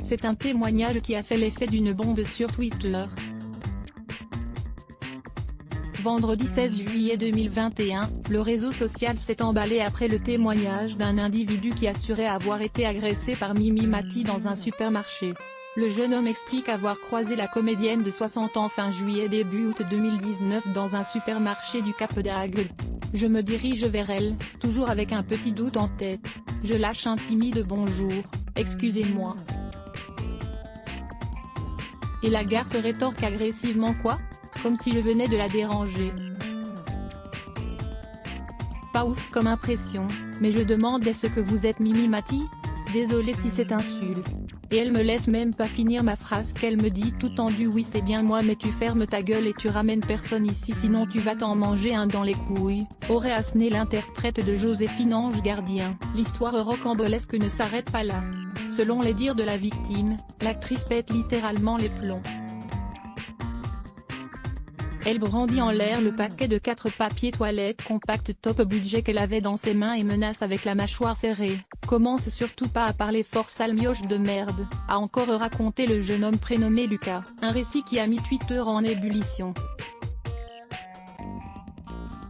C'est un témoignage qui a fait l'effet d'une bombe sur Twitter. Vendredi 16 juillet 2021, le réseau social s'est emballé après le témoignage d'un individu qui assurait avoir été agressé par Mimi Mati dans un supermarché. Le jeune homme explique avoir croisé la comédienne de 60 ans fin juillet début août 2019 dans un supermarché du Cap d'Agde. Je me dirige vers elle, toujours avec un petit doute en tête. Je lâche un timide bonjour, excusez-moi. Et la garce rétorque agressivement quoi? Comme si je venais de la déranger. Pas ouf comme impression, mais je demande est-ce que vous êtes Mimi Mati? Désolé si c'est insulte. Et elle me laisse même pas finir ma phrase qu'elle me dit tout tendu oui c'est bien moi mais tu fermes ta gueule et tu ramènes personne ici sinon tu vas t'en manger un dans les couilles, aurait asséné l'interprète de Joséphine Ange Gardien. L'histoire rocambolesque ne s'arrête pas là. Selon les dires de la victime, l'actrice pète littéralement les plombs. Elle brandit en l'air le paquet de 4 papiers toilettes compact top budget qu'elle avait dans ses mains et menace avec la mâchoire serrée. Commence surtout pas à parler fort sale mioche de merde, a encore raconté le jeune homme prénommé Lucas. Un récit qui a mis Twitter en ébullition.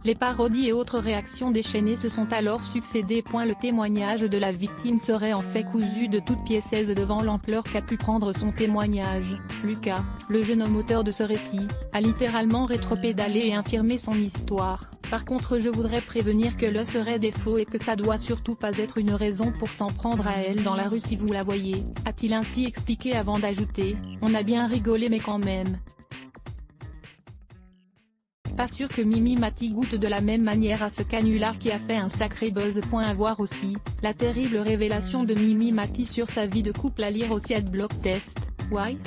Les parodies et autres réactions déchaînées se sont alors succédées. Le témoignage de la victime serait en fait cousu de toutes pièces devant l'ampleur qu'a pu prendre son témoignage. Lucas, le jeune homme auteur de ce récit, a littéralement rétropédalé et infirmé son histoire. Par contre je voudrais prévenir que le serait des faux et que ça doit surtout pas être une raison pour s'en prendre à elle dans la rue si vous la voyez, a-t-il ainsi expliqué avant d'ajouter, on a bien rigolé mais quand même. Pas sûr que Mimi Mati goûte de la même manière à ce canular qui a fait un sacré buzz. À voir aussi, la terrible révélation de Mimi Mati sur sa vie de couple à lire aussi Adblock Test. Why?